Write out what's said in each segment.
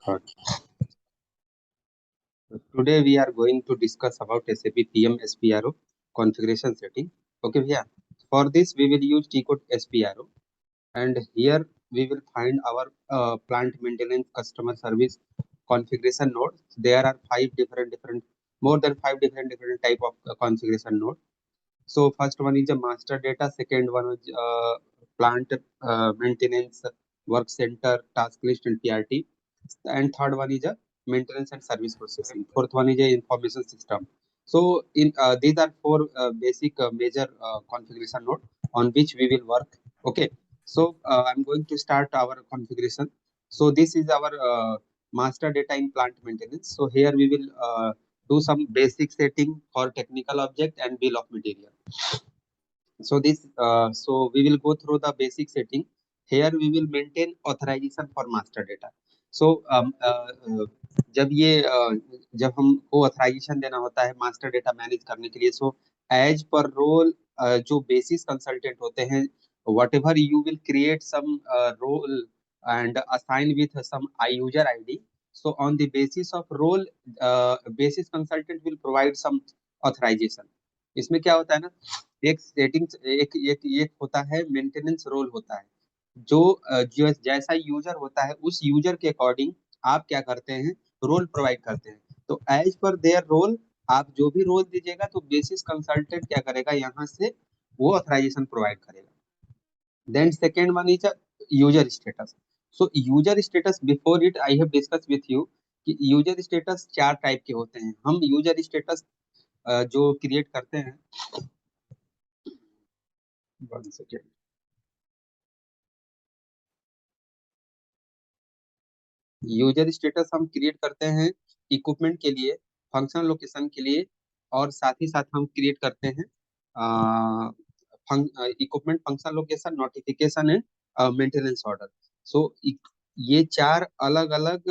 Okay. Today we are going to discuss about SAP PM SPRO configuration setting. Okay, yeah. For this we will use T-code SPRO, and here we will find our plant maintenance customer service configuration nodes. There are more than five different type of configuration node. So first one is a master data, second one is plant maintenance work center task list and PRT, and third one is a maintenance and service processing. Fourth one is a information system. So in these are four basic major configuration node on which we will work. Okay, so I'm going to start our configuration. So this is our master data in plant maintenance. So here we will do some basic setting for technical object and bill of material. So we will go through the basic setting. Here we will maintain authorization for master data. So जब ये जब हमको authorisation देना होता है master data manage करने के लिए, सो एज पर रोल जो बेसिस कंसल्टेंट होते हैं, whatever you will create some role and assign with some user ID. So on the basis of role, basis consultant will provide some authorization. इसमें क्या होता है ना, एक settings एक होता है मेंटेनेंस रोल होता है, जो जैसा यूजर होता है उस यूजर के अकॉर्डिंग आप क्या करते हैं, रोल प्रोवाइड करते हैं। तो एज पर देयर रोल आप जो भी रोल दीजिएगा तो बेसिस कंसल्टेंट क्या करेगा, यहाँ से वो ऑथराइजेशन प्रोवाइड करेगा। Then second one is user status. So user status, before it I have discuss with you कि यूजर स्टेटस चार टाइप के होते हैं। हम यूजर स्टेटस जो क्रिएट करते हैं, वन सेकेंड, यूजर स्टेटस हम क्रिएट करते हैं इक्विपमेंट के लिए, फंक्शन लोकेशन के लिए, और साथ ही साथ हम क्रिएट करते हैं equipment function location, notification and maintenance order. So ये चार अलग अलग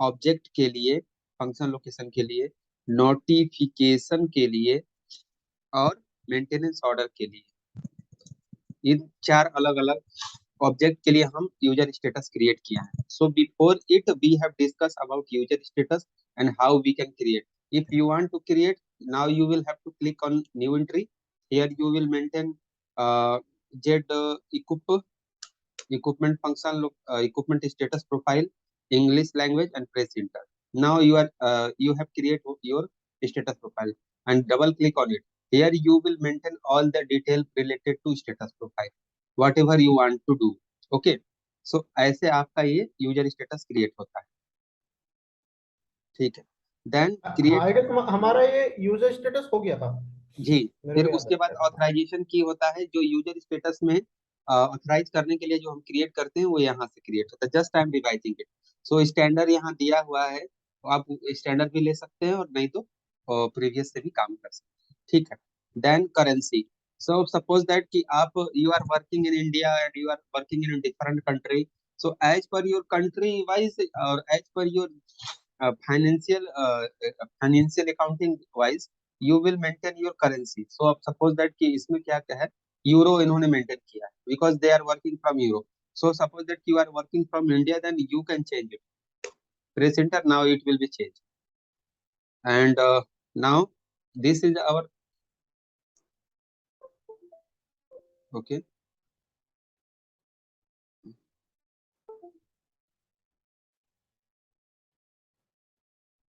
ऑब्जेक्ट के लिए, फंक्शन लोकेशन के लिए, नोटिफिकेशन के लिए और मेंटेनेंस ऑर्डर के लिए, इन चार अलग अलग ऑब्जेक्ट के लिए हम यूजर स्टेटस क्रिएट किया है। So before it we have discuss about user status and how we can create. If you want to create, now you will have to click on new entry. Here you will maintain z equipment function equipment status profile, English language, and press enter. Now you have created your status profile and double click on it. Here you will maintain all the detail related to status profile, whatever you want to do. Okay, so ऐसे आपका ये user status create होता है। ठीक है, then create, हमारा ये user status हो गया था जी। मेरे फिर को याद उसके बाद है। ऑथराइजेशन की होता है, जो यूजर स्टेटस में ऑथराइज करने के लिए जो हम क्रिएट करते हैं वो यहाँ से क्रिएट होता है। Just I am revising it. So standard यहाँ दिया हुआ है, तो आप स्टैंडर्ड भी ले सकते हैं और नहीं तो प्रीवियस से भी काम कर सकते हैं। ठीक है, then currency. So suppose that कि आप you are working in India and you are working in different country. So as per your country wise और as per your financial accounting wise you will maintain your currency. So suppose that कि इसमें क्या क्या है, euro इन्होंने maintain किया है because they are working from euro. So suppose that you are working from India, then you can change it. Press enter, now it will be changed. And now this is our, okay,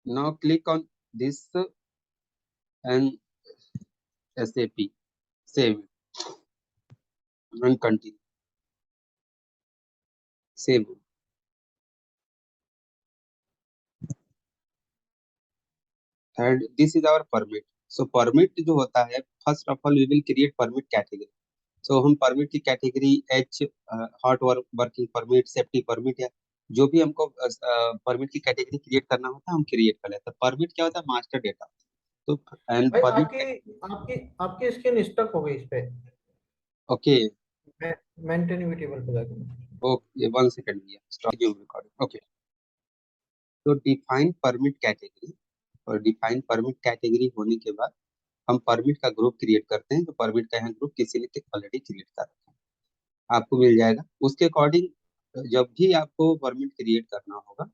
now click on this and SAP, save and continue, save. And this is our permit. So permit जो होता है, first of all we will create permit category. सो हम permit की category H, hot working permit, safety permit, या जो भी हमको permit की कैटेगरी क्रिएट करना होता है हम क्रिएट कर लेते हैं। परमिट क्या होता है, मास्टर डेटा। तो एंड भाई परमिट, आपकी आपकी स्क्रीन स्टक हो गई इस पे, ओके मेंटेनेबिलिटी पे जाके। ओके, वन सेकंड भैया, स्टॉप रिकॉर्डिंग। ओके, तो डिफाइन परमिट कैटेगरी, और डिफाइन परमिट कैटेगरी होने के बाद हम परमिट का ग्रुप क्रिएट करते हैं। तो परमिट का यहाँ ग्रुप किसी ने ऑलरेडी क्रिएट कर रखा है, आपको मिल जाएगा। उसके अकॉर्डिंग जब भी आपको परमिट क्रिएट करना होगा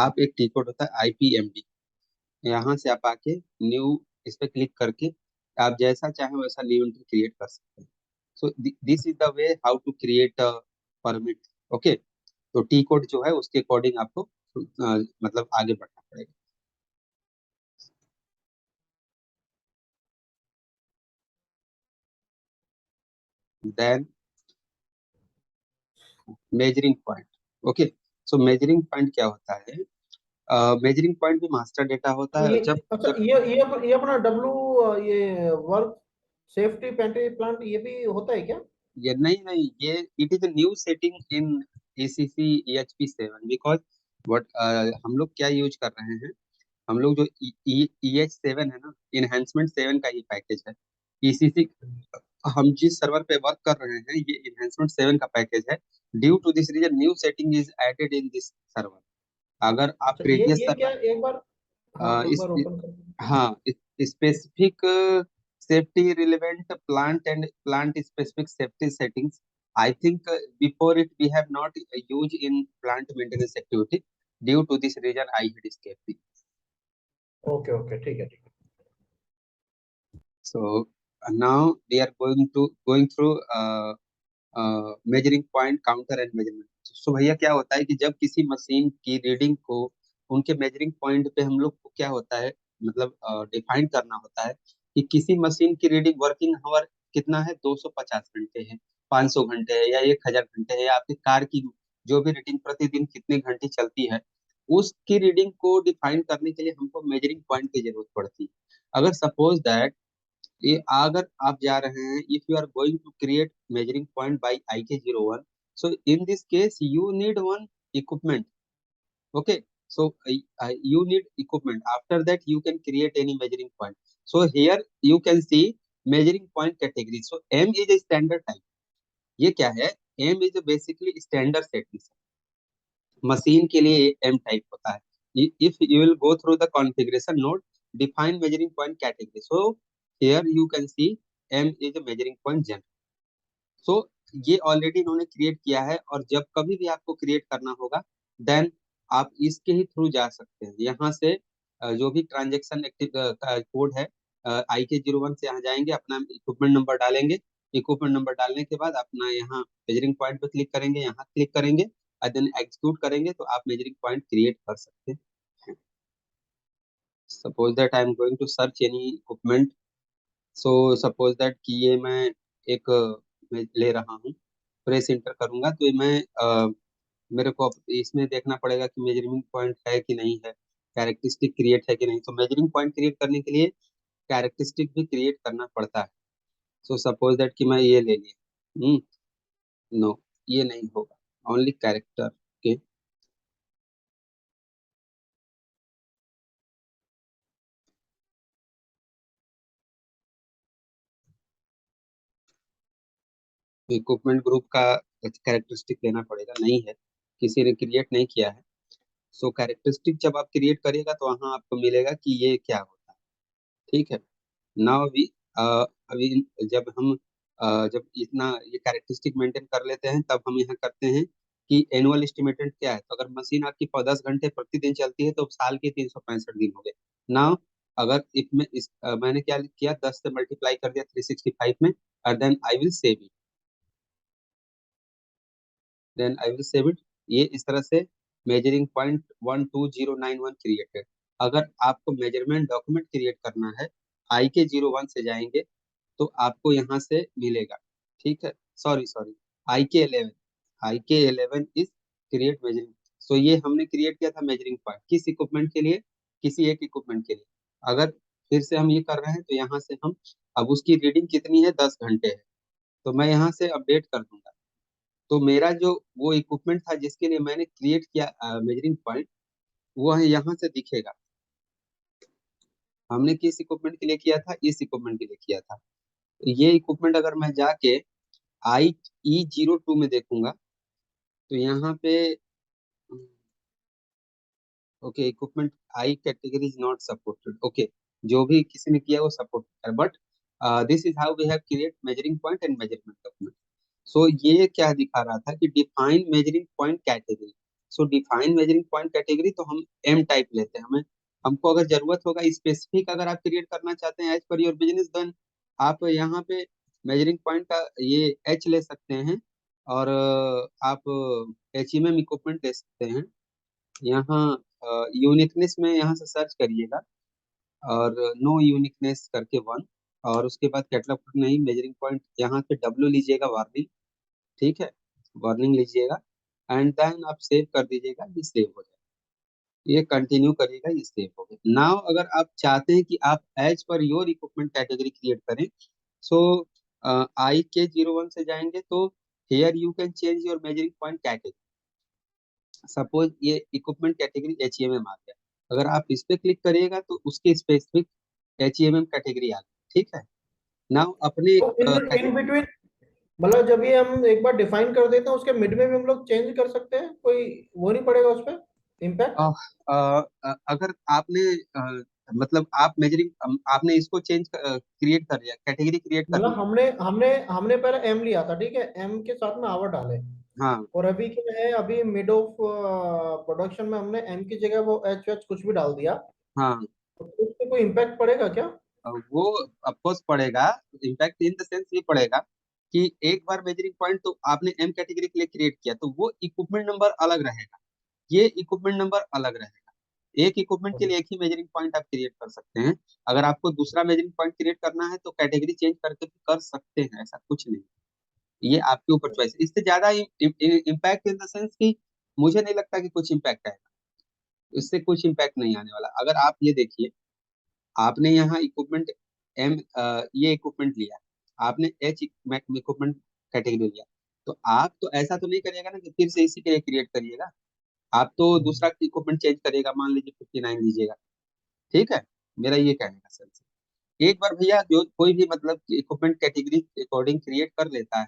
आप एक टी कोड होता है IPMD, यहाँ से आप आके न्यू इस पे क्लिक करके आप जैसा चाहें वैसा न्यू एंट्री क्रिएट कर सकते हैं। So this is the way how to create permit. Okay, तो टी कोड जो है उसके अकॉर्डिंग आपको मतलब आगे बढ़ना पड़ेगा। Then measuring point. Okay, so measuring point क्या होता है? मेजरिंग पॉइंट भी मास्टर डेटा होता है। ये जब अच्छा, जब ये अपना डब्लू, ये वर्क सेफ्टी पेंट्री प्लांट ये भी होता है क्या? ये नहीं नहीं, ये it is new setting in ACC EHP7 because what हम लोग क्या यूज कर रहे हैं, हम लोग जो EH7 है ना, इनहेंसमेंट 7 का ये पैकेज है। ECC हम जिस सर्वर पे वर्क कर रहे हैं ये इनहेंसमेंट 7 का पैकेज है। Due to this reason new setting is added in this server. अगर आप अच्छा, प्रीवियस ये क्या, सर्वर एक बार, हाँ एक बार ओपन कर। हाँ, specific safety relevant plant and plant specific safety settings, I think before it we have not use in plant maintenance activity, due to this reason I had escaped. Okay okay, ठीक है ठीक है। So now we are going through measuring point counter and measurement. So भैया क्या होता है कि जब किसी मशीन की रीडिंग को उनके मेजरिंग पॉइंट पे हम लोग को क्या होता है, मतलब डिफाइन करना होता है कि किसी मशीन की रीडिंग वर्किंग आवर कितना है, 250 घंटे है, 500 घंटे है, या 1000 घंटे है, या आपकी कार की जो भी रीडिंग प्रतिदिन कितने घंटे चलती है, उसकी रीडिंग को डिफाइन करने के लिए हमको मेजरिंग पॉइंट की जरूरत पड़ती है। अगर सपोज दैट ये अगर आप जा रहे हैं, if you are going to create measuring point by IK01, so in this case you need one equipment. Okay, so you need equipment, after that you can create any measuring point. So here you can see measuring point category. So M is a standard type. ये क्या है? M is a basically standard setting। Machine के लिए M type होता है। If you will go through the configuration note, define measuring point category, so here you can see M is a measuring point general. सो ये already इन्होंने create किया है, और जब कभी भी आपको क्रिएट करना होगा देन आप इसके ही थ्रू जा सकते हैं। यहाँ से जो भी ट्रांजेक्शन कोड है IK01 से यहाँ जाएंगे, अपना इक्विपमेंट नंबर डालेंगे, इक्विपमेंट नंबर डालने के बाद अपना यहाँ मेजरिंग पॉइंट पे क्लिक करेंगे, यहाँ क्लिक करेंगे और देन एग्जीक्यूट करेंगे तो आप मेजरिंग पॉइंट क्रिएट कर सकते हैं। Suppose that I am going to search any equipment. So suppose that कि ये मैं एक मैं ले रहा हूँ, प्रेस इंटर करूंगा तो मैं मेरे को अब इसमें देखना पड़ेगा कि मेजरिंग पॉइंट है कि नहीं है, कैरेक्टरिस्टिक क्रिएट है कि नहीं। तो मेजरिंग पॉइंट क्रिएट करने के लिए कैरेक्टरिस्टिक भी क्रिएट करना पड़ता है। सो सपोज दैट कि मैं ये ले लिया, नो ये नहीं होगा, ओनली कैरेक्टर के। इक्विपमेंट ग्रुप का कैरेक्टरिस्टिक लेना पड़ेगा, नहीं है, किसी ने क्रिएट नहीं किया है। सो कैरेक्टरिस्टिक जब आप क्रिएट करिएगा तो वहाँ आपको मिलेगा कि ये क्या होता है। ठीक है, नाउ अभी अभी जब हम जब इतना ये कैरेक्टरिस्टिक मेंटेन कर लेते हैं तब हम यहाँ करते हैं कि एनुअल एस्टिमेटेड क्या है। तो अगर मशीन आपकी 10 घंटे प्रतिदिन चलती है तो साल के 365 दिन हो गए। नाउ अगर मैंने क्या किया, 10 से मल्टीप्लाई कर दिया 365 में, और then I will save it, then I will save it. ये इस तरह से मेजरिंग पॉइंट 12091 क्रिएटेड। अगर आपको मेजरमेंट डॉक्यूमेंट क्रिएट करना है, IK01 से जाएंगे तो आपको यहाँ से मिलेगा। ठीक है, sorry sorry, IK11, IK11 is create measuring. So ये हमने क्रिएट किया था मेजरिंग पॉइंट किस इक्विपमेंट के लिए, किसी एक इक्विपमेंट के लिए। अगर फिर से हम ये कर रहे हैं तो यहाँ से हम, अब उसकी रीडिंग कितनी है, 10 घंटे है, तो मैं यहाँ से अपडेट कर दूंगा। तो मेरा जो वो इक्विपमेंट था जिसके लिए मैंने क्रिएट किया मेजरिंग पॉइंट, वो है यहाँ से दिखेगा। हमने किस इक्विपमेंट के लिए किया था, इस इक्विपमेंट के लिए किया था। तो ये इक्विपमेंट अगर मैं जाके IE02 में देखूंगा तो यहाँ पे okay, equipment I category is not supported. Okay, जो भी किसी ने किया वो सपोर्ट है, but this is how we have create measuring point and measurement document. So ये क्या दिखा रहा था कि define measuring point category. So define measuring point category तो हम एम टाइप लेते हैं। हमें हमको अगर जरूरत होगा स्पेसिफिक, अगर आप क्रिएट करना चाहते हैं as per your business, then आप यहाँ पे मेजरिंग पॉइंट का ये एच ले सकते हैं, और आप HMM इक्विपमेंट ले सकते हैं। यहाँ यूनिकनेस में यहाँ से सर्च करिएगा, और नो यूनिकनेस करके वन, और उसके बाद कैटलॉग नहीं मेजरिंग पॉइंट, यहाँ पे W लीजिएगा, वार्निंग। ठीक है, वार्निंग लीजिएगा, एंड देन आप सेव कर दीजिएगा, ये सेव हो जाएगा। ये कंटिन्यू करिएगा, ये सेव हो गया। नाउ अगर आप चाहते हैं कि आप as per your equipment category create करें, सो IK01 से जाएंगे तो here you can change your measuring point category. Suppose ये इक्विपमेंट कैटेगरी HMM आ गया, अगर आप इस पे क्लिक करिएगा तो उसकी स्पेसिफिक HMM कैटेगरी आ गई। ठीक है, नाउ अपने तो इन बिटवीन, मतलब जब ये हम एक बार डिफाइन कर देते हैं उसके मिड में भी हम लोग चेंज कर सकते हैं, कोई वो नहीं पड़ेगा उस पर इम्पैक्ट? अगर आपने मतलब आप मेजरिंग आपने इसको चेंज क्रिएट कर लिया, कैटेगरी क्रिएट कर मतलब लिया। हमने हमने हमने पहले एम लिया था, ठीक है, एम के साथ में आवर डाले, हाँ और अभी क्या है, अभी मिड ऑफ प्रोडक्शन में हमने एम की जगह वो एच एच कुछ भी डाल दिया, हाँ, तो उससे कोई इम्पैक्ट पड़ेगा क्या? वो अफकोर्स पड़ेगा। इम्पैक्ट इन द सेंस ये पड़ेगा कि एक बार मेजरिंग पॉइंट तो आपने M कैटेगरी के लिए क्रिएट किया, तो वो इक्विपमेंट नंबर अलग रहेगा, ये इक्विपमेंट नंबर अलग रहेगा। एक इक्विपमेंट के लिए एक ही मेजरिंग पॉइंट आप क्रिएट कर सकते हैं। अगर आपको दूसरा मेजरिंग पॉइंट क्रिएट करना है तो कैटेगरी चेंज करके भी कर सकते हैं, ऐसा कुछ नहीं। ये आपके ऊपर चॉइस है। इससे ज्यादा इम्पैक्ट इन द सेंस कि मुझे नहीं लगता कि कुछ इम्पैक्ट आएगा, इससे कुछ इम्पैक्ट नहीं आने वाला। अगर आप ये देखिए, आपने यहाँ इक्विपमेंट एम ये इक्विपमेंट लिया, आपने H इक्विपमेंट कैटेगरी लिया, तो आप तो ऐसा तो नहीं करिएगा ना कि फिर से इसी के लिए क्रिएट करिएगा। आप तो दूसरा इक्विपमेंट चेंज करिएगा, मान लीजिए 59 लीजिएगा। ठीक है, मेरा ये कहने का सेंस है। एक बार भैया जो कोई भी मतलब इक्विपमेंट कैटेगरी अकॉर्डिंग क्रिएट कर लेता है,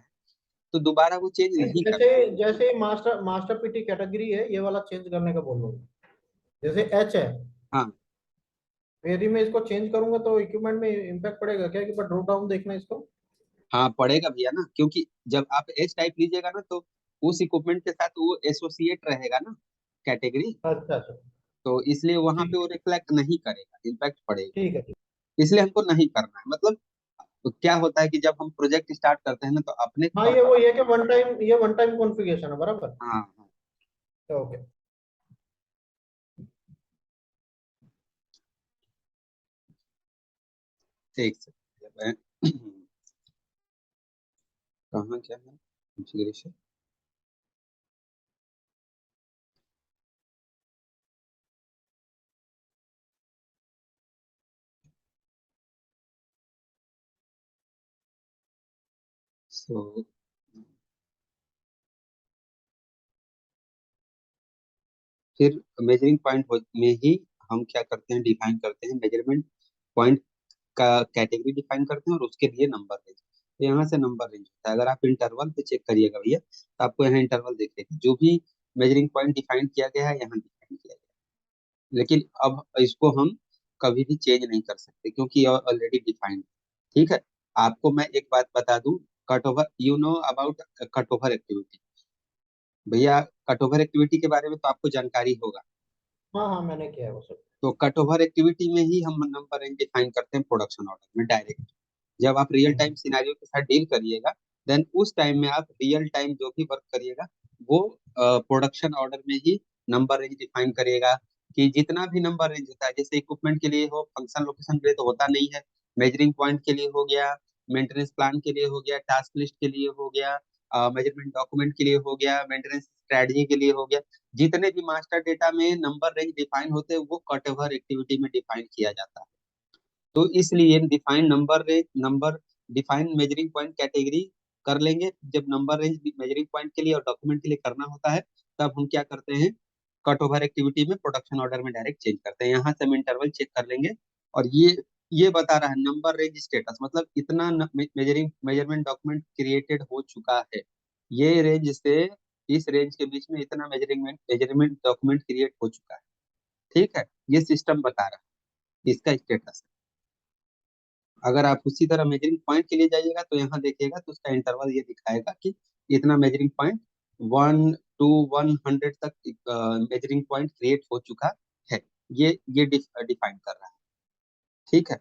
तो दोबारा वो चेंज नहीं जैसे करता। जैसे मास्टर मास्टर पीटी कैटेगरी है, ये वाला चेंज करने का बोल रहा हूँ, जैसे एच है, हाँ तो यदि मैं इसको चेंज करूंगा तो इक्विपमेंट में इम्पैक्ट पड़ेगा क्या? एक बार ड्रॉप डाउन देखना इसको। हाँ, पड़ेगा भैया ना, क्योंकि जब आप एच टाइप लीजिएगा ना, तो उस इक्विपमेंट के साथ वो एसोसिएट रहेगा ना कैटेगरी, अच्छा अच्छा, तो इसलिए वहां पे ठीक वो है, रिफ्लेक्ट नहीं करेगा, इम्पैक्ट पड़ेगा। ठीक है, ठीक। इसलिए हमको नहीं करना है। मतलब तो क्या होता है कि जब हम प्रोजेक्ट स्टार्ट करते हैं ना, तो अपने हाँ, ये वो पर्पस। ये कि वन टाइम कॉन्फ़िगरेशन है, बराबर। हाँ हाँ, ओके। ठीक से मैं कहाँ क्या है कॉन्फ़िगरेशन। सो फिर मेजरिंग पॉइंट में ही हम क्या करते हैं, डिफाइन करते हैं मेजरमेंट पॉइंट का कैटेगरी डिफाइन करते हैं, और उसके लिए नंबर रेंज। तो यहाँ से नंबर रेंज होता है। अगर आप इंटरवल पे चेक करिएगा भैया, तो आपको यहाँ इंटरवल दिखेगा, जो भी मेजरिंग पॉइंट डिफाइन किया गया है यहाँ डिफाइन किया गया है। लेकिन अब इसको हम कभी भी चेंज नहीं कर सकते, क्योंकि ऑलरेडी डिफाइंड। ठीक है, आपको मैं एक बात बता दूं, cut over, you know about cut over activity. भैया, कट ओवर एक्टिविटी के बारे में तो आपको जानकारी होगा। हाँ हाँ, मैंने किया है वो सब। तो कट ओवर एक्टिविटी में ही हम नंबर रेंज डिफाइन करते हैं प्रोडक्शन ऑर्डर में डायरेक्ट। जब आप रियल टाइम सिनेरियो के साथ डील करिएगा, देन उस टाइम में आप रियल टाइम जो भी वर्क करिएगा, वो प्रोडक्शन ऑर्डर में ही नंबर रेंज डिफाइन करिएगा। कि जितना भी नंबर रेंज होता है, जैसे इक्विपमेंट के लिए हो, फंक्शन लोकेशन के लिए तो होता नहीं है, मेजरिंग पॉइंट के लिए हो गया, मेंटेनेंस प्लान के लिए हो गया, टास्क लिस्ट के लिए हो गया, मेजरमेंट डॉक्यूमेंट के लिए हो गया, मेंटेनेंस स्ट्रेटजी के लिए हो गया। जितने भी मास्टर डेटा में नंबर रेंज डिफाइन होते हैं, वो कट ओवर एक्टिविटी में डिफाइन किया जाता है। तो इसलिए define number range, number define measuring point category कर लेंगे। जब नंबर रेंज मेजरिंग पॉइंट के लिए और डॉक्यूमेंट के लिए करना होता है, तब हम क्या करते हैं, कट ओवर एक्टिविटी में प्रोडक्शन ऑर्डर में डायरेक्ट चेंज करते हैं। यहाँ से हम इंटरवल चेक कर लेंगे, और ये बता रहा है नंबर रेंज स्टेटस, मतलब इतना मेजरिंग मेजरमेंट डॉक्यूमेंट क्रिएटेड हो चुका है, ये रेंज से इस रेंज के बीच में इतना मेजरिंग मेजरमेंट डॉक्यूमेंट क्रिएट हो चुका है। ठीक है, ये सिस्टम बता रहा है, इसका स्टेटस। अगर आप उसी तरह मेजरिंग पॉइंट के लिए जाइएगा, तो यहाँ देखिएगा तो उसका इंटरवल ये दिखाएगा कि इतना मेजरिंग पॉइंट 1 टू 100 तक मेजरिंग पॉइंट क्रिएट हो चुका है। ये डिफाइन कर रहा है। ठीक है।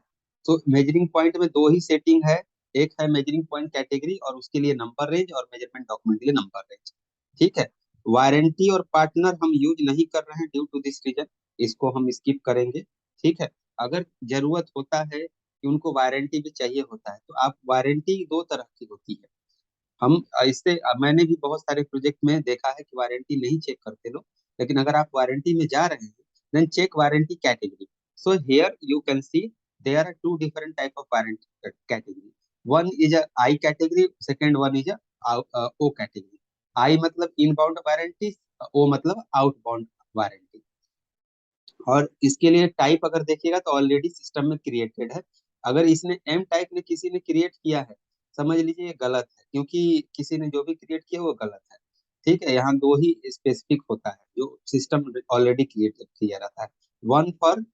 तो मेजरिंग पॉइंट में दो ही सेटिंग है, एक है मेजरिंग पॉइंट कैटेगरी और उसके लिए नंबर रेंज, और मेजरमेंट डॉक्यूमेंट के लिए नंबर रेंज। ठीक है। वारंटी और पार्टनर हम यूज नहीं कर रहे हैं ड्यू टू दिस रीजन, इसको हम स्किप करेंगे। ठीक है। अगर जरूरत होता है कि उनको वारंटी भी चाहिए होता है, तो आप वारंटी दो तरह की होती है। हम इससे मैंने भी बहुत सारे प्रोजेक्ट में देखा है कि वारंटी नहीं चेक करते लोग, लेकिन अगर आप वारंटी में जा रहे हैं, then check warranty category. So here you can see there are two different type of warranty category. One is a I category, second one is a O category. I मतलब इनबाउंड वारंटी, ओ मतलब outbound warranty. और इसके लिए type अगर देखिएगा तो already system में created है। अगर इसने एम टाइप ने किसी ने क्रिएट किया है, समझ लीजिए ये गलत है, क्योंकि किसी ने जो भी क्रिएट किया वो गलत है। ठीक है। यहाँ दो ही स्पेसिफिक होता है जो सिस्टम ऑलरेडी क्रिएट किया रहता है। One for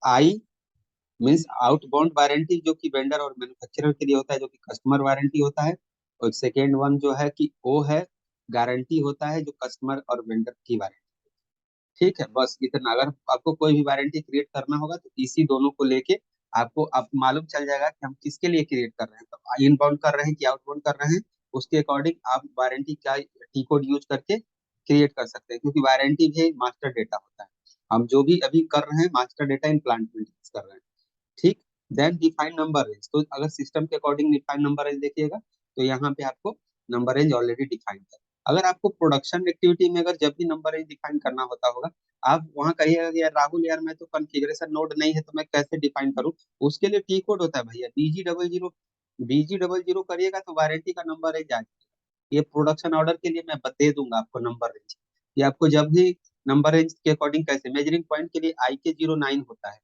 I means outbound warranty, जो कि वेंडर और मैन्युफैक्चरर के लिए होता है, जो कि कस्टमर वारंटी होता है। और सेकेंड वन जो है कि ओ है, गारंटी होता है, जो कस्टमर और वेंडर की वारंटी। ठीक है। बस इतना। अगर आपको कोई भी वारंटी क्रिएट करना होगा तो इसी दोनों को लेके आपको आप मालूम चल जाएगा कि हम किसके लिए क्रिएट कर रहे हैं, तो इनबाउंड कर रहे हैं कि आउटबाउंड कर रहे हैं, उसके अकॉर्डिंग आप वारंटी का टी कोड यूज करके क्रिएट कर सकते हैं, क्योंकि वारंटी भी मास्टर डेटा होता है। हम जो भी अभी कर रहे हैं मास्टर डेटा इन प्लांट में कर रहे हैं। ठीक। देन डिफाइन नंबर रेंज, तो अगर सिस्टम के अकॉर्डिंग डिफाइन नंबर रेंज देखिएगा तो यहाँ पे आपको नंबर रेंज ऑलरेडी डिफाइन है। अगर आपको प्रोडक्शन एक्टिविटी में अगर जब भी नंबर रेंज डिफाइन करना होता होगा, आप वहां कहिएगा कि यार राहुल, यार मैं तो कॉन्फ़िगरेशन नोड नहीं है तो मैं कैसे डिफाइन करूं, उसके लिए टी कोड होता है भैया, BG00 करिएगा तो वारंटी का नंबर रेंज आ जाएगा। ये प्रोडक्शन ऑर्डर के लिए मैं दे दूंगा आपको नंबर रेंज। ये आपको जब भी नंबर रेंज के अकॉर्डिंग कैसे, मेजरिंग पॉइंट के लिए IK09 होता है।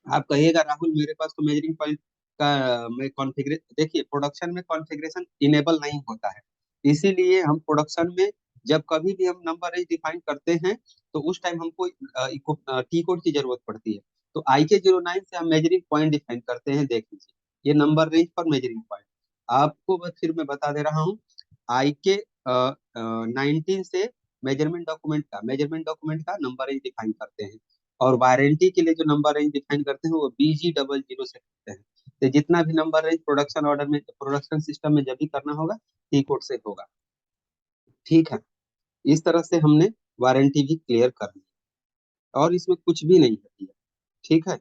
आप कहिएगा राहुल मेरे पास तो मेजरिंग पॉइंट का मैं कॉन्फ़िगर, देखिए प्रोडक्शन में कॉन्फ़िगरेशन इनेबल नहीं होता है, इसीलिए हम प्रोडक्शन में जब कभी भी हम नंबर रेंज डिफाइन करते हैं तो उस टाइम हमको टी कोड की जरूरत पड़ती है। तो IK09 से हम मेजरिंग पॉइंट डिफाइन करते हैं, देख लीजिए ये नंबर रेंज पर मेजरिंग पॉइंट। आपको बस फिर मैं बता दे रहा हूँ, IK19 से मेजरमेंट डॉक्यूमेंट का नंबर रेंज डिफाइन करते हैं। और वारंटी के लिए जो नंबर रेंज डिफाइन करते हैं वो BG00 से करते हैं। तो जितना भी नंबर रेंज प्रोडक्शन ऑर्डर में, प्रोडक्शन सिस्टम में जब भी करना होगा टी कोड से होगा। ठीक है। इस तरह से हमने वारंटी भी क्लियर कर ली और इसमें कुछ भी नहीं है। ठीक है।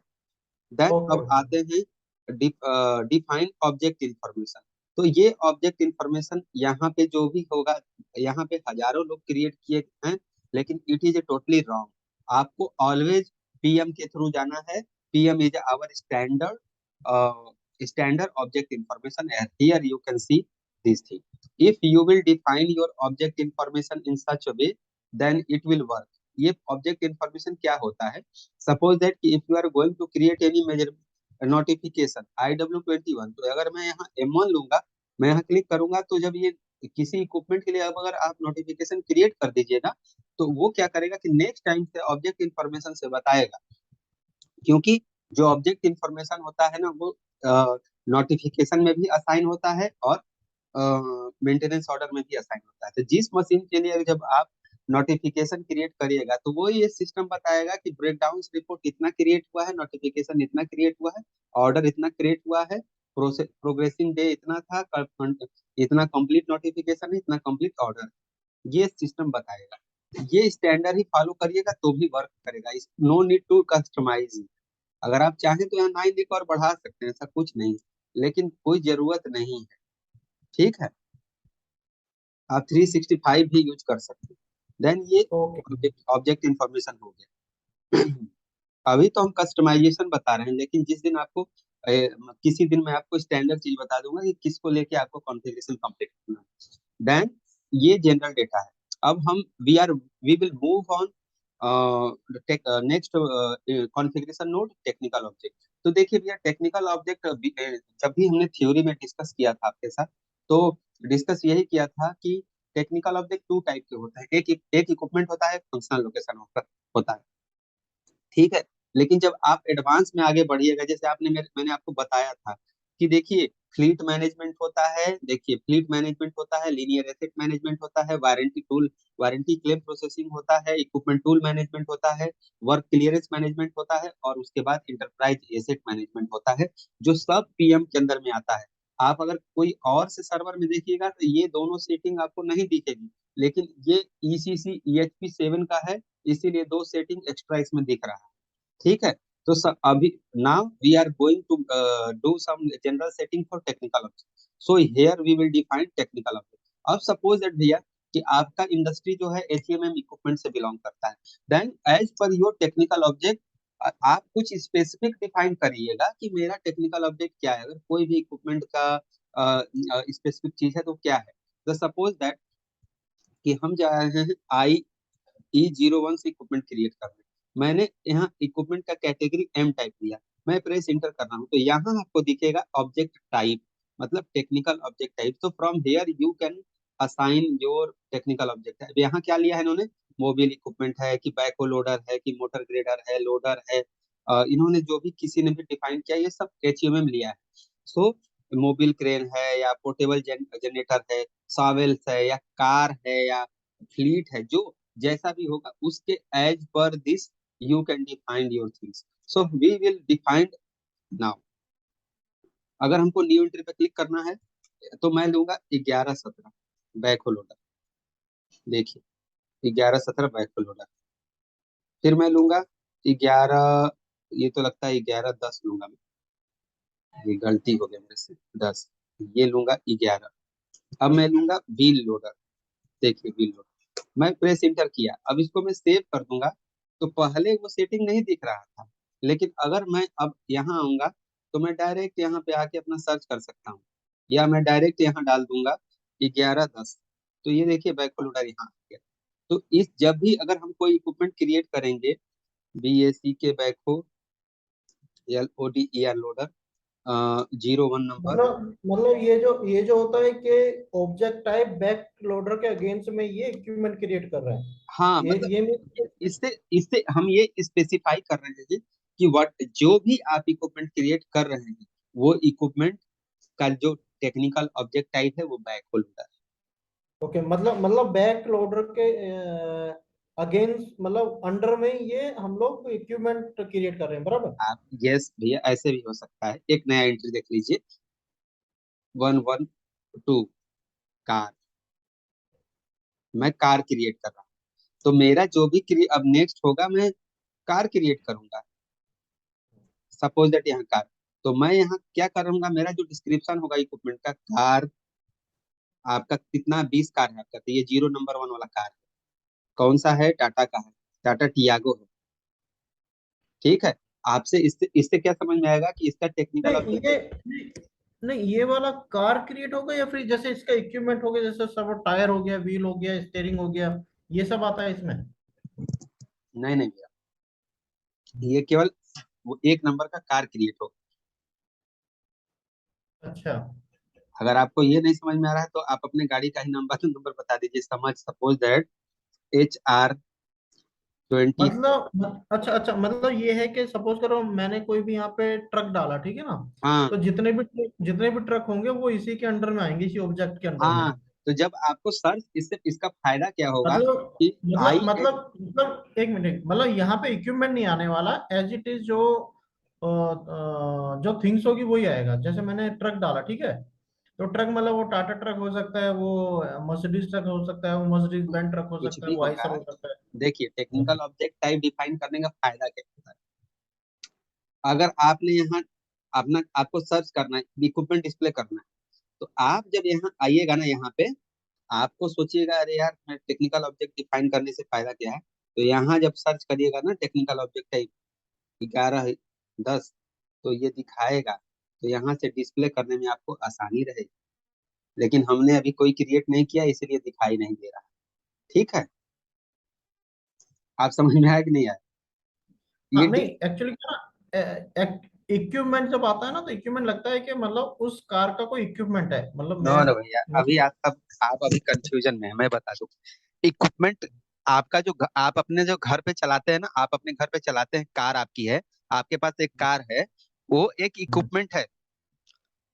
Then okay. अब आते हैं डिफाइन ऑब्जेक्ट इंफॉर्मेशन। तो ये ऑब्जेक्ट इंफॉर्मेशन यहाँ पे जो भी होगा, यहाँ पे हजारों लोग क्रिएट किए हैं, लेकिन it is a totally wrong. आपको ऑलवेज PM के थ्रू जाना है। PM is our standard object information. Here you can see this thing, if you will define your object information in such way then it will work. ये object information क्या होता है? Suppose that कि if you are going to create any major notification IW21, तो अगर मैं यहाँ M1 लूंगा, मैं यहाँ क्लिक करूंगा, तो जब ये किसी इक्विपमेंट के लिए अब अगर आप नोटिफिकेशन क्रिएट कर दीजिएगा तो वो क्या करेगा कि नेक्स्ट टाइम से ऑब्जेक्ट इंफॉर्मेशन से बताएगा, क्योंकि जो ऑब्जेक्ट इंफॉर्मेशन होता है ना वो नोटिफिकेशन में भी असाइन होता है और मेंटेनेंस ऑर्डर में भी असाइन होता है। तो जिस मशीन के लिए जब आप नोटिफिकेशन क्रिएट करिएगा तो वो ये सिस्टम बताएगा कि ब्रेकडाउन रिपोर्ट इतना क्रिएट हुआ है, नोटिफिकेशन इतना क्रिएट हुआ है, ऑर्डर इतना क्रिएट हुआ है, प्रोग्रेसिंग डे इतना था, इतना कंप्लीट नोटिफिकेशन है, इतना कंप्लीट ऑर्डर, ये सिस्टम बताएगा। ये स्टैंडर्ड ही फॉलो करिएगा तो भी वर्क करेगा। इस नो नीड टू कस्टमाइज। अगर आप चाहें तो यहाँ 9 लिख और बढ़ा सकते हैं, ऐसा कुछ नहीं, लेकिन कोई जरूरत नहीं है। ठीक है। आप 365 भी यूज कर सकते हैं। देन ये ओके। ऑब्जेक्ट इंफॉर्मेशन हो गया। अभी तो हम कस्टमाइजेशन बता रहे हैं, लेकिन जिस दिन आपको किसी दिन मैं आपको स्टैंडर्ड चीज बता दूंगा कि किसको लेके आपको कॉन्फ़िगरेशन कंप्लीट करना है। देन ये जनरल डेटा है। अब हम we will move on next configuration node, technical object. तो देखिए भैया टेक्निकल ऑब्जेक्ट जब भी हमने थ्योरी में डिस्कस किया था आपके साथ, तो डिस्कस यही किया था कि टेक्निकल ऑब्जेक्ट टू टाइप के होते हैं, एक इक्विपमेंट होता है, फंक्शनल लोकेशन होता है। ठीक है। लेकिन जब आप एडवांस में आगे बढ़िएगा, जैसे मैंने आपको बताया था कि देखिए फ्लीट मैनेजमेंट होता है, देखिए फ्लीट मैनेजमेंट होता है, लीनियर एसेट मैनेजमेंट होता है, वारंटी क्लेम प्रोसेसिंग होता है, इक्विपमेंट टूल मैनेजमेंट होता है, वर्क क्लियरेंस मैनेजमेंट होता है, और उसके बाद इंटरप्राइज एसेट मैनेजमेंट होता है, जो सब पीएम के अंदर में आता है। आप अगर कोई और से सर्वर में देखिएगा तो ये दोनों सेटिंग आपको नहीं दिखेगी, लेकिन ये ईसीसी EHP 7 का है, इसीलिए दो सेटिंग एक्स्ट्रा इसमें दिख रहा है। ठीक है। तो अभी now we are going to do some general setting for technical object. So here we will define technical object. अब सपोज दैट भैया कि आपका इंडस्ट्री जो है एचएमएम इक्विपमेंट से बिलोंग करता है, then as per your technical object आप कुछ स्पेसिफिक डिफाइन करिएगा कि मेरा टेक्निकल ऑब्जेक्ट क्या है। अगर कोई भी इक्विपमेंट का स्पेसिफिक चीज है तो क्या है। तो सपोज दैट कि हम जा रहे हैं IE01 से इक्विपमेंट क्रिएट करने। मैंने यहाँ इक्विपमेंट का कैटेगरी M टाइप दिया, मैं प्रेस इंटर कर रहा हूँ तो यहाँ आपको दिखेगा ऑब्जेक्ट टाइप, मतलब टेक्निकल ऑब्जेक्ट टाइप। तो from here you can assign your technical object. अब यहाँ क्या लिया है इन्होंने, मोबाइल इक्विपमेंट है कि बैकहो लोडर है कि मोटर ग्रेडर है, लोडर है, इन्होंने जो भी किसी ने भी डिफाइन किया ये सब HMM लिया है। सो मोबिल क्रेन है या पोर्टेबल जनरेटर है, सावेल्स है या कार है या फ्लीट है, जो जैसा भी होगा उसके as per this you can define your things. So we will define now. अगर हमको न्यू एंट्री पे क्लिक करना है तो मैं लूंगा 1117 बैकहो लोडर। देखिए 1117 बैकहो लोडर। फिर मैं लूंगा 11, ये तो लगता है 1110 लूंगा मैं, ये गलती हो गया मेरे से, 10 ये लूंगा 11। अब मैं लूंगा व्हील लोडर। देखिए व्हील लोडर मैं प्रेस इंटर किया, अब इसको मैं सेव कर दूंगा। तो पहले वो सेटिंग नहीं दिख रहा था, लेकिन अगर मैं अब यहाँ आऊंगा तो मैं डायरेक्ट यहाँ पे आके अपना सर्च कर सकता हूँ, या मैं डायरेक्ट यहाँ डाल दूंगा 1110। तो ये देखिए बैकहो लोडर यहाँ आ गया। तो इस जब भी अगर हम कोई इक्विपमेंट क्रिएट करेंगे, BAC के बैकहो LODER लोडर 01 नंबर। मतलब ये जो होता है कि ऑब्जेक्ट टाइप बैक लोडर के अगेंस्ट में ये इक्विपमेंट क्रिएट कर रहे हैं। हाँ ये मतलब ये means- इससे इससे हम ये स्पेसिफाई कर रहे हैं कि व्हाट जो भी आप इक्विपमेंट क्रिएट कर रहे हैं वो इक्विपमेंट का जो टेक्निकल ऑब्जेक्ट टाइप है वो बैकहो लोडर है। ओके, मतलब बैक लोडर के अगेंस्ट, मतलब अंडर में ये हम लोग इक्विपमेंट क्रिएट कर रहे हैं, बराबर। आप यस भैया ऐसे भी हो सकता है। एक नया एंट्री देख लीजिए 112 कार, मैं कार क्रिएट कर रहा हूँ। तो मेरा जो भी अब नेक्स्ट होगा मैं कार क्रिएट करूंगा। सपोज दैट यहाँ कार, तो मैं यहाँ क्या करूंगा, मेरा जो डिस्क्रिप्शन होगा इक्विपमेंट का, कार आपका कितना 20 कार है आपका, तो ये 0 नंबर 1 वाला कार है। कौन सा है, टाटा का है, टाटा टियागो है। ठीक है। आपसे इससे इससे क्या समझ में आएगा कि इसका टेक्निकल नहीं ऑब्जेक्ट। ये नहीं, ये वाला कार क्रिएट होगा या फिर जैसे इसका इक्विपमेंट हो गया, जैसे सब टायर हो गया, व्हील हो गया, स्टीयरिंग हो गया, ये सब आता है इसमें। नहीं नहीं भैया, ये केवल वो 1 नंबर का कार क्रिएट होगा। अच्छा, अगर आपको ये नहीं समझ में आ रहा है तो आप अपने गाड़ी का ही नंबर नंबर बता दीजिए। Suppose that HR 20। अच्छा अच्छा, मतलब ये है कि सपोज करो मैंने कोई भी यहाँ पे ट्रक डाला, ठीक है ना। हाँ तो जितने भी ट्रक होंगे वो इसी के अंडर में आएंगे, इसी ऑब्जेक्ट के अंडर में। हाँ। तो जब आपको सर्च, इससे इसका फायदा क्या होगा मतलब कि मतलब आई मतलब मतलब एक मिनट, मतलब यहाँ पे इक्विपमेंट नहीं आने वाला, एज इट इज जो थिंग्स होगी वही आएगा। जैसे मैंने ट्रक डाला, ठीक है। तो ट्रक मतलब वो टाटा ट्रक हो सकता है, वो मर्सिडीज ट्रक हो सकता है, वो मर्सिडीज बेंज ट्रक हो कुछ सकता है, भी वो होगा, आइसर हो सकता देखिए है। टेक्निकल ऑब्जेक्ट टाइप डिफाइन करने का फायदा क्या होता है। अगर आपने यहाँ अपना आपको सर्च करना है, इक्विपमेंट डिस्प्ले करना है, तो आप जब यहाँ आइएगा ना, यहाँ पे आपको सोचिएगा अरे यार मैं टेक्निकल ऑब्जेक्ट डिफाइन करने से फायदा क्या है। तो यहाँ जब सर्च करिएगा ना टेक्निकल ऑब्जेक्ट टाइप 1110, तो ये दिखाएगा। तो यहाँ से डिस्प्ले करने में आपको आसानी रहेगी। लेकिन हमने अभी कोई क्रिएट नहीं किया इसलिए दिखाई नहीं दे रहा। ठीक है। आप समझ में आया कि नहीं आया हाँ ये नहीं, एक्चुअली क्या ना, इक्विपमेंट जब आता है ना तो इक्विपमेंट लगता है कि मतलब उस कार का कोई इक्विपमेंट है, मतलब नो मैं नो भैया, अभी आप अभी कंफ्यूजन में है, मैं बता दूं। इक्विपमेंट आपका जो आप अपने जो घर पे चलाते हैं ना, आप अपने घर पे चलाते हैं, कार आपकी है, आपके पास एक कार है, वो एक हम्म, इक्विपमेंट है।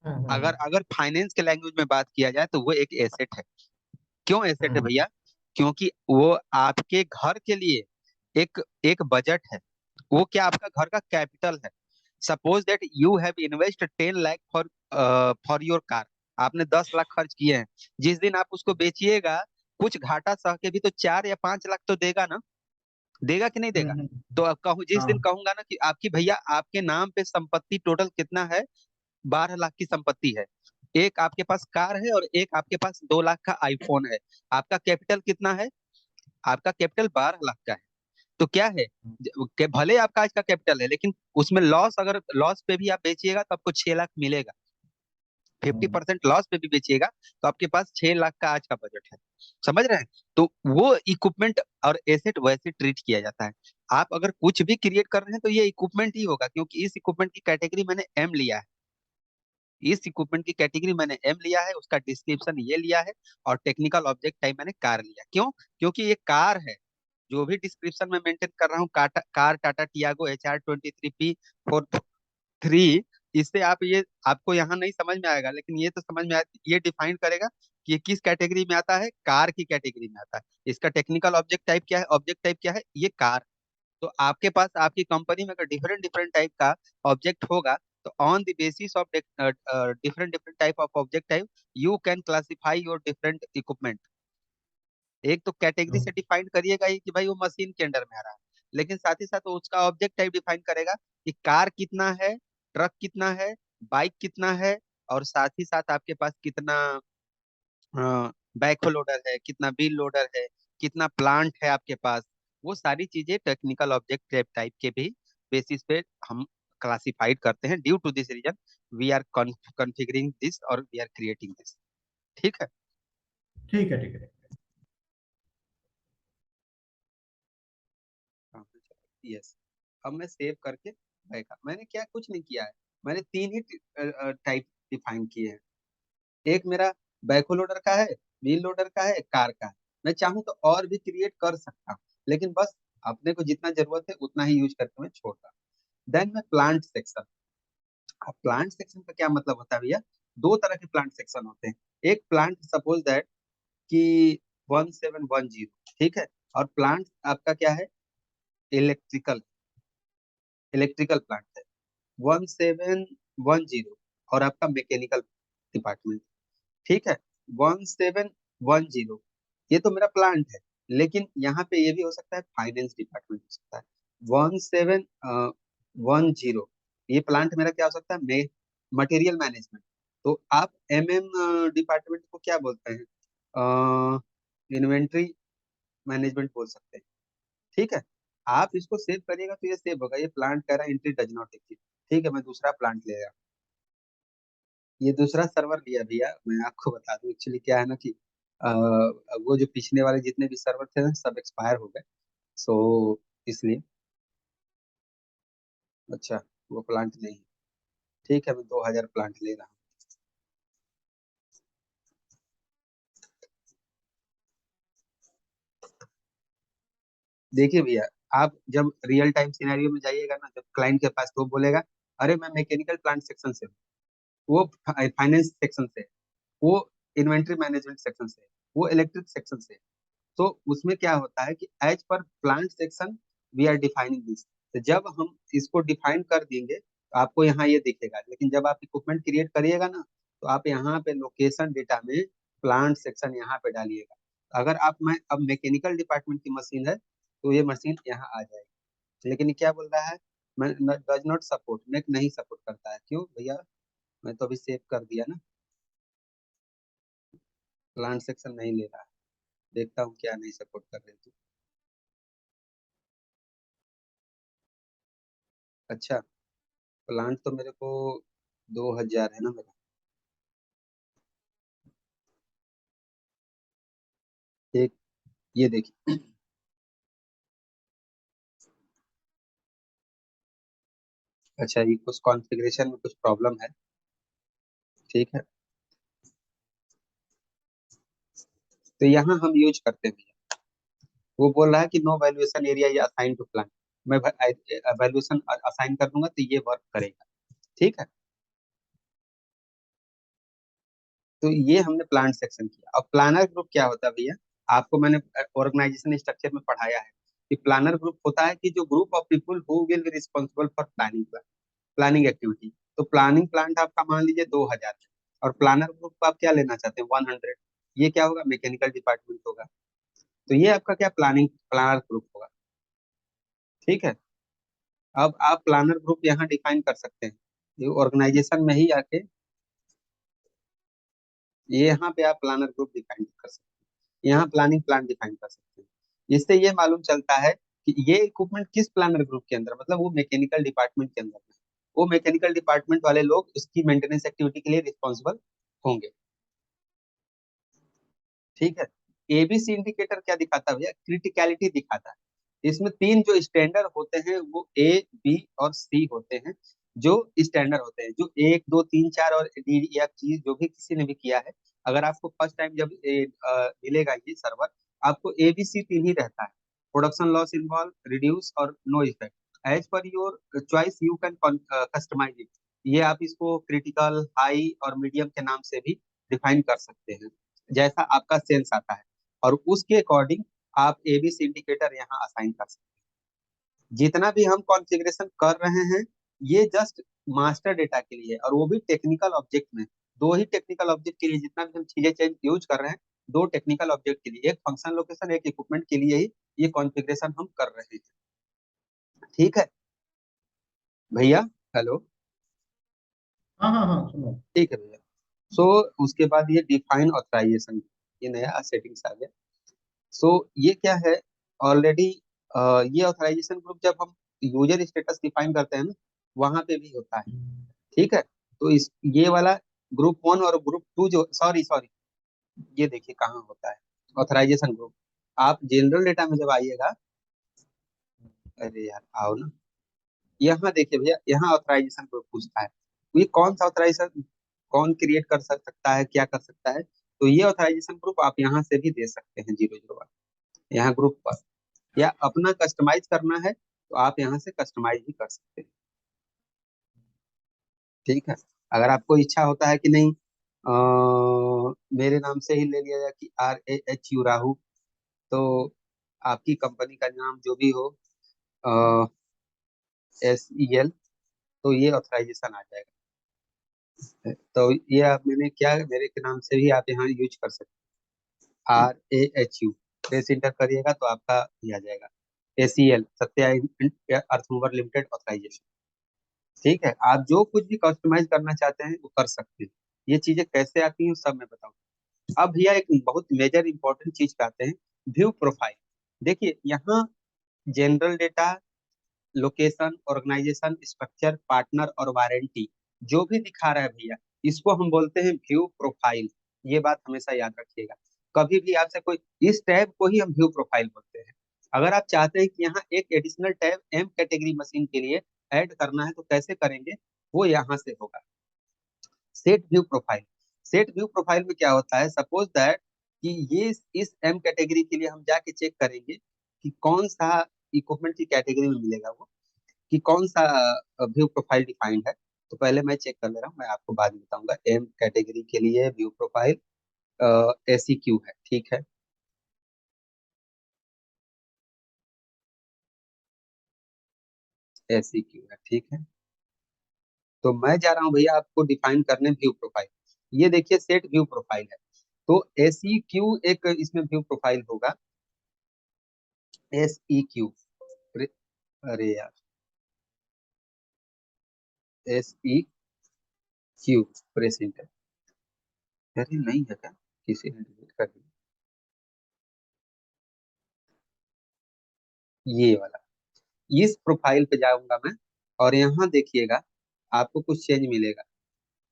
अगर हम्म। अगर फाइनेंस के लैंग्वेज में बात किया जाए तो वो एक एसेट है। क्यों एसेट है हम्म। भैया? क्योंकि वो आपके घर के लिए एक एक बजट है। वो क्या आपका घर का कैपिटल है। Suppose that you have invest 10 lakh for your car. आपने 10 लाख खर्च किए हैं। जिस दिन आप उसको बेचिएगा, कुछ घाटा सह के भी तो 4 या 5 लाख तो देगा ना। देगा कि नहीं देगा? तो अब कहूँ, जिस दिन हाँ। कहूंगा ना कि आपकी भैया आपके नाम पे संपत्ति टोटल कितना है, 12 लाख की संपत्ति है। एक आपके पास कार है और एक आपके पास 2 लाख का आईफोन है। आपका कैपिटल कितना है? आपका कैपिटल 12 लाख का है। तो क्या है, भले आपका आज का कैपिटल है, लेकिन उसमें लॉस, अगर लॉस पे भी आप बेचिएगा तो आपको 6 लाख मिलेगा। 50% लॉस पे भी बेचिएगा तो आपके पास 6 लाख का आज का बजट है। समझ रहे हैं? तो वो इक्विपमेंट और एसेट वैसे ट्रीट किया जाता है। आप अगर कुछ भी क्रिएट कर रहे हैं तो ये इक्विपमेंट ही होगा, क्योंकि इस इक्विपमेंट की कैटेगरी मैंने एम लिया है। इस इक्विपमेंट की कैटेगरी मैंने एम लिया है, उसका डिस्क्रिप्शन ये लिया है। और टेक्निकल ऑब्जेक्ट टाइप मैंने कार लिया। क्यों? क्योंकि ये कार है। जो भी डिस्क्रिप्शन में मेंटेन कर रहा हूँ, कार टाटा टियागो HR23P43, इससे आप ये, आपको यहाँ नहीं समझ में आएगा, लेकिन ये तो समझ में ये डिफाइन करेगा कि ये किस कैटेगरी में आता है। कार की कैटेगरी में आता है। इसका टेक्निकल ऑब्जेक्ट टाइप क्या है? ऑब्जेक्ट टाइप क्या है? ये कार। तो आपके पास आपकी कंपनी में अगर डिफरेंट डिफरेंट टाइप का ऑब्जेक्ट होगा, तो on the basis of different different type of object type, you can classify your different equipment. एक तो कैटेगरी से डिफाइन करिएगा ही कि भाई वो मशीन के अंडर में आ रहा है, लेकिन साथ ही साथ वो उसका ऑब्जेक्ट टाइप डिफाइन करेगा कि कार कितना है, ट्रक कितना है, बाइक कितना है, और साथ ही साथ आपके पास कितना बैकहो लोडर है, कितना व्हील लोडर है, कितना प्लांट है आपके पास। वो सारी चीजें टेक्निकल ऑब्जेक्ट टाइप के भी बेसिस पे हम क्लासिफाइड करते हैं। Due to this reason we are configuring this और वी आर क्रिएटिंग दिस। ठीक है। ठीक है, ठीक है। यस। अब मैं सेव करके बैका, मैंने क्या कुछ नहीं किया है। मैंने तीन ही टाइप डिफाइन किए हैं। एक मेरा बैकहो लोडर का है, व्हील लोडर का है, कार का है। मैं चाहूँ तो और भी क्रिएट कर सकता हूँ, लेकिन बस अपने को जितना जरूरत है उतना ही यूज करके मैं छोड़ता हूँ। देन मैं प्लांट सेक्शन। अब प्लांट सेक्शन का क्या मतलब होता है भैया? दो तरह के प्लांट सेक्शन होते हैं। एक प्लांट सपोज दैट कि 1710, ठीक है। और प्लांट आपका क्या है? इलेक्ट्रिकल, इलेक्ट्रिकल प्लांट है 1710। और आपका मैकेनिकल डिपार्टमेंट, ठीक है, 1710। ये तो मेरा प्लांट है, लेकिन यहाँ पे ये भी हो सकता है फाइनेंस डिपार्टमेंट हो सकता है 1710। ये प्लांट मेरा क्या हो सकता है? Material management. तो आप डिपार्टमेंट को क्या बोलते हैं? इन्वेंट्री मैनेजमेंट बोल सकते हैं। ठीक है। आप इसको सेव करिएगा तो ये सेव होगा। ये प्लांट कह रहा है एंट्री डज नॉट एग्जिस्ट। ठीक है, मैं दूसरा प्लांट ले रहा हूँ। ये दूसरा सर्वर लिया भैया। मैं आपको बता दूं, एक्चुअली क्या है ना कि वो जो पिछले वाले जितने भी सर्वर थे ना, सब एक्सपायर हो गए। सो इसलिए। अच्छा, वो प्लांट नहीं है। ठीक है, मैं 2000 प्लांट ले रहा हूँ। देखिए भैया, आप जब रियल टाइम सिनेरियो में जाइएगा ना, जब क्लाइंट के पास, तो वो बोलेगा अरे मैं मैकेनिकल प्लांट सेक्शन से हूँ, वो फाइनेंस सेक्शन से है, वो इन्वेंट्री मैनेजमेंट सेक्शन से है, वो इलेक्ट्रिक सेक्शन से है। तो उसमें क्या होता है कि as per plant section we are defining this. तो जब हम इसको डिफाइन कर देंगे तो आपको यहाँ ये दिखेगा, लेकिन जब आप इक्विपमेंट क्रिएट करिएगा ना, तो आप यहाँ पे लोकेशन डेटा में प्लांट सेक्शन यहाँ पे डालिएगा। अगर आप, मैं अब मैकेनिकल डिपार्टमेंट की मशीन है तो ये मशीन यहाँ आ जाएगी। लेकिन ये क्या बोल रहा है? मैं डज नॉट सपोर्ट, मैक नहीं सपोर्ट करता है। क्यों भैया? मैं तो अभी सेव कर दिया ना। प्लांट सेक्शन नहीं ले रहा है। देखता हूँ क्या नहीं सपोर्ट कर रहे थे। अच्छा, प्लांट तो मेरे को 2000 है ना मेरा। एक, ये देखिए। अच्छा, ये कुछ कॉन्फ़िगरेशन में कुछ प्रॉब्लम है। ठीक है। तो यहाँ हम यूज करते हैं भैया। वो बोल रहा है कि नो वैल्यूएशन एरिया या असाइन टू प्लांट। मैं वैल्यूएशन असाइन कर दूंगा तो ये वर्क करेगा। ठीक है। तो ये हमने प्लांट सेक्शन किया। अब प्लानर ग्रुप क्या होता है भैया, आपको मैंने ऑर्गेनाइजेशन स्ट्रक्चर में पढ़ाया है कि प्लानर ग्रुप होता है कि जो group of people who will be responsible for planning activity. तो प्लानिंग प्लांट आपका मान लीजिए 2000 है, और प्लानर ग्रुप को आप क्या लेना चाहते हैं 100। ये क्या होगा, मैकेनिकल डिपार्टमेंट होगा। तो ये आपका क्या प्लानिंग प्लानर ग्रुप होगा। ठीक है। अब आप प्लानर ग्रुप यहाँ डिफाइन कर सकते हैं, ये ऑर्गेनाइजेशन में ही आके ये यहाँ पे आप प्लानर ग्रुप डिफाइन कर सकते हैं, यहाँ प्लानिंग प्लान डिफाइन कर सकते हैं। इससे ये मालूम चलता है कि ये इक्विपमेंट किस प्लानर ग्रुप के अंदर, मतलब वो मैकेनिकल डिपार्टमेंट के अंदर है, वो मैकेनिकल डिपार्टमेंट वाले लोग उसकी मेंटेनेंस एक्टिविटी के लिए रिस्पॉन्सिबल होंगे। ठीक है। एबीसी इंडिकेटर क्या दिखाता है भैया, क्रिटिकलिटी दिखाता है। इसमें तीन जो स्टैंडर्ड होते हैं वो ए बी और सी होते हैं। जो स्टैंडर्ड होते हैं, जो एक दो तीन चार और डी या चीज जो भी किसी ने भी किया है, अगर आपको फर्स्ट टाइम जब मिलेगा ये सर्वर, आपको एबीसी तीन ही रहता है। प्रोडक्शन लॉस इन्वॉल्व, रिड्यूस और no effect. As per your choice you can customize it. ये आप इसको क्रिटिकल, हाई और मीडियम के नाम से भी डिफाइन कर सकते हैं, जैसा आपका सेंस आता है, और उसके अकॉर्डिंग आप एबीसी इंडिकेटर यहाँ असाइन कर सकते हैं। जितना भी हम कॉन्फ़िगरेशन कर रहे हैं, ये जस्ट मास्टर डेटा के लिए है, और वो भी टेक्निकल ऑब्जेक्ट में। दो ही टेक्निकल ऑब्जेक्ट के लिए जितना भी हम चीजें चेंज यूज कर रहे हैं, दो टेक्निकल ऑब्जेक्ट के लिए, एक फंक्शन लोकेशन एक इक्विपमेंट के लिए ही ये कॉन्फ़िगरेशन हम कर रहे हैं। ठीक है भैया। हेलो। हाँ हाँ हाँ, सुनो। ठीक है भैया। सो उसके बाद ये डिफाइन ऑथराइजेशन, ये नया सेटिंग्स आ गया। सो ये क्या है, ऑलरेडी ये ऑथराइजेशन ग्रुप जब हम यूजर स्टेटस डिफाइन करते हैं ना, वहां पे भी होता है। ठीक है। तो इस ये वाला ग्रुप वन और ग्रुप टू, जो सॉरी सॉरी, ये देखिए कहाँ होता है ऑथराइजेशन ग्रुप। आप जनरल डेटा में जब आइएगा, अरे यार आओ ना, यहाँ देखिए भैया, यहाँ ऑथराइजेशन ग्रुप पूछता है। तो ये कौन सा ऑथराइजेशन, कौन क्रिएट कर सकता है, क्या कर सकता है। तो ये ऑथराइजेशन ग्रुप आप यहाँ से भी दे सकते हैं 001, यहाँ ग्रुप पर, या अपना कस्टमाइज करना है तो आप यहाँ से कस्टमाइज भी कर सकते हैं। ठीक है। अगर आपको इच्छा होता है कि नहीं, मेरे नाम से ही ले लिया जाए कि RAHU राहु, तो आपकी कंपनी का नाम जो भी हो, SEL, तो ये ऑथराइजेशन आ जाएगा। तो ये आप, मैंने क्या, मेरे के नाम से भी आप यहाँ यूज कर सकते हैं, RAHU, प्रेस इंटर करिएगा तो आपका ये आ जाएगा, ACL, सत्या अर्थ मूवर लिमिटेड ऑथराइजेशन। ठीक है। आप जो कुछ भी कस्टमाइज करना चाहते हैं वो कर सकते हैं। ये चीजें कैसे आती हैं सब मैं बताऊँ। अब भैया एक बहुत मेजर इंपॉर्टेंट चीज पे आते हैं, व्यू प्रोफाइल। देखिए यहाँ general data, location, organization structure, partner और वारंटी जो भी दिखा रहा है भैया, इसको हम बोलते हैं व्यू प्रोफाइल। ये बात हमेशा याद रखिएगा। कभी भी आपसे कोई, इस टैब को ही हम व्यू प्रोफाइल बोलते हैं। अगर आप चाहते हैं कि यहाँ एक additional tab M category machine के लिए ऐड करना है तो कैसे करेंगे, वो यहाँ से होगा। Set view profile. Set view profile में क्या होता है, सपोज दैट कि ये इस एम कैटेगरी के लिए हम जाके चेक करेंगे कि कौन सा इक्विपमेंट की कैटेगरी में मिलेगा वो, कि कौन सा व्यू प्रोफाइल डिफाइंड है। तो पहले मैं चेक कर ले रहा हूँ, मैं आपको बाद में बताऊंगा। एम कैटेगरी के लिए व्यू प्रोफाइल SEQ है। ठीक है। SEQ है, ठीक है। तो मैं जा रहा हूँ भैया आपको डिफाइन करने व्यू प्रोफाइल। ये देखिए सेट व्यू प्रोफाइल है, तो SEQ एक इसमें व्यू प्रोफाइल होगा। SEQ, अरे यार, SEQ प्रेस इंटर, अरे नहीं है क्या, किसी ने डिलीट कर दिया ये वाला। इस प्रोफाइल पे जाऊंगा मैं, और यहाँ देखिएगा आपको कुछ चेंज मिलेगा।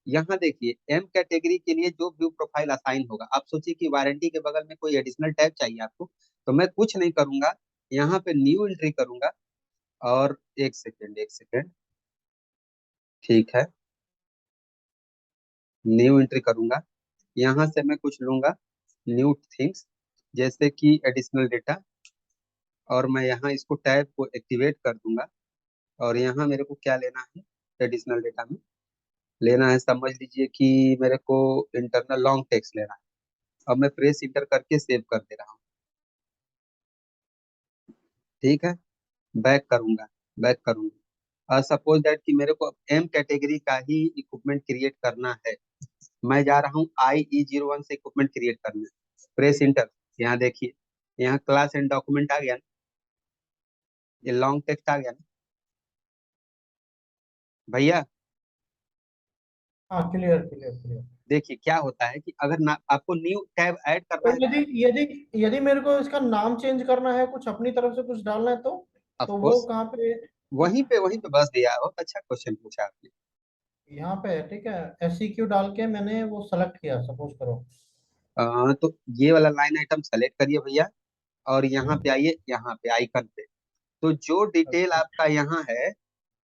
यहाँ देखिए एम कैटेगरी के लिए जो व्यू प्रोफाइल असाइन होगा, आप सोचिए कि वारंटी के बगल में कोई एडिशनल टैब चाहिए आपको, तो मैं कुछ नहीं करूंगा, यहाँ पे न्यू एंट्री करूंगा। और एक सेकेंड, एक सेकेंड, ठीक है, न्यू एंट्री करूंगा। यहाँ से मैं कुछ लूंगा, न्यू थिंग्स, जैसे कि एडिशनल डेटा, और मैं यहाँ इसको टैब को एक्टिवेट कर दूंगा। और यहाँ मेरे को क्या लेना है एडिशनल डेटा में, लेना है, समझ लीजिए कि मेरे को इंटरनल लॉन्ग टेक्स्ट लेना है। अब मैं प्रेस इंटर करके सेव कर दे रहा हूँ। ठीक है, बैक करूंगा, बैक करूंगा। सपोज दैट कि मेरे को एम कैटेगरी का ही इक्विपमेंट क्रिएट करना है। मैं जा रहा हूँ IE01 से इक्विपमेंट क्रिएट करने। Press inter. यहाँ देखिए, यहाँ क्लास एंड डॉक्यूमेंट आ गया ना, ये लॉन्ग टेक्स्ट आ गया ना भैया। हाँ, क्लियर क्लियर क्लियर। देखिए क्या होता है कि अगर ना आपको न्यू टैब ऐड करना तो है यदि यदि यदि मेरे को इसका नाम चेंज करना है, कुछ अपनी तरफ से कुछ डालना है, ऑफ तो वो कोर्स कहाँ पे? वहीं पे बस दिया। बहुत अच्छा क्वेश्चन पूछा आपने। यहाँ पे है, ठीक है। SEQ डाल के मैंने वो सेलेक्ट किया, सपोज करो। तो ये वाला लाइन आइटम सेलेक्ट करिए भैया, और यहाँ हम्म। पे आइए, यहाँ पे आइकन पे। तो जो डिटेल अच्छा। आपका यहाँ है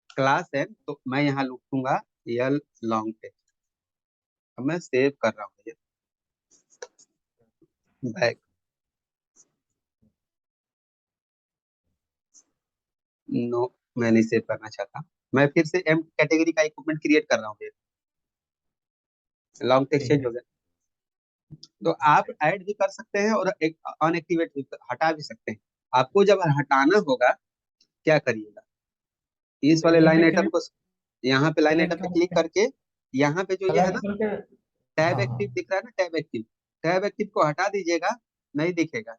क्लास है, तो मैं यहाँ लिखूंगा यल लॉन्ग टेक्स्ट। अब मैं सेव कर रहा हूँ भैया, बैक। नो, मैं नहीं सेव करना चाहता। मैं फिर से एम कैटेगरी का इक्विपमेंट क्रिएट कर रहा हूँ भैया। लॉन्ग टेक्स्ट ठीक चेंज हो है। गया। तो आप ऐड भी कर सकते हैं और एक अनएक्टिवेट भी हटा भी सकते हैं। आपको जब हटाना होगा, क्या करिएगा, इस तो वाले यहीं लाइन पे आइटम क्लिक को, यहाँ पे लाइन क्लिक आइटम पे क्लिक करके, करके, यहाँ पे जो ये है सेलेक्ट ना करके। टैब हाँ हाँ। एक्टिव दिख रहा है ना, टैब एक्टिव, टैब एक्टिव को हटा दीजिएगा, नहीं दिखेगा।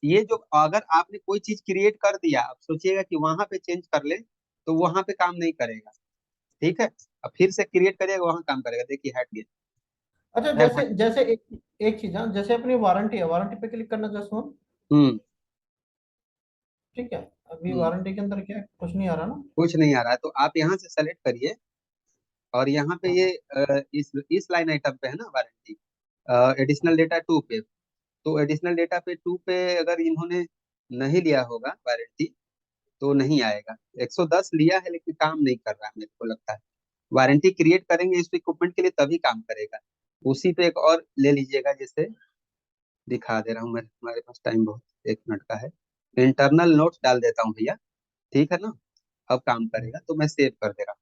ये जो अगर आपने कोई चीज क्रिएट कर दिया, आप सोचिएगा कि वहां पे चेंज कर ले, तो वहां पे काम नहीं करेगा। ठीक है, अब फिर से क्रिएट करिएगा, वहां काम करेगा। देखिए हट गया, अच्छा, टैब जैसे हट। जैसे एक चीज, हाँ, जैसे अपनी वारंटी है, वारंटी पे क्लिक करना जस्ट वन। हम्म ठीक है। अभी हम्म वारंटी के अंदर क्या है? कुछ नहीं आ रहा ना? कुछ नहीं आ रहा है, तो आप यहाँ से सेलेक्ट करिए, और यहाँ पे ये हाँ। इस लाइन आइटम पे है ना वारंटी, एडिशनल डेटा 2 पे। तो एडिशनल डेटा पे 2 पे अगर इन्होंने नहीं लिया होगा वारंटी, तो नहीं आएगा। 110 लिया है लेकिन काम नहीं कर रहा है, मेरे को लगता है। वारंटी क्रिएट करेंगे इस इक्विपमेंट के लिए तभी काम करेगा। उसी पे एक और ले लीजिएगा, जैसे दिखा दे रहा हूँ मैं, हमारे पास टाइम बहुत, 1 मिनट का है। इंटरनल नोट्स डाल देता हूँ भैया, ठीक है ना। अब काम करेगा, तो मैं सेव कर दे रहा हूँ।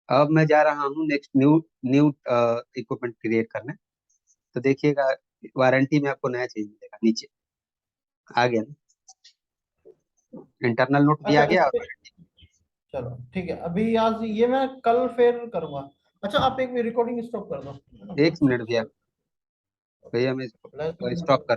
अब मैं जा रहा हूँ next new new equipment create करने। तो देखिएगा, वारंटी में आपको नया चीज मिलेगा, नीचे आ गया ना, इंटरनल नोट भी अच्छा, आ इस गया। पे चलो ठीक है। अभी आज ये मैं कल फिर करूंगा। अच्छा, आप एक रिकॉर्डिंग स्टॉप कर दो, है ना? 1 मिनट भैया, भैया मैं लेस स्टॉप कर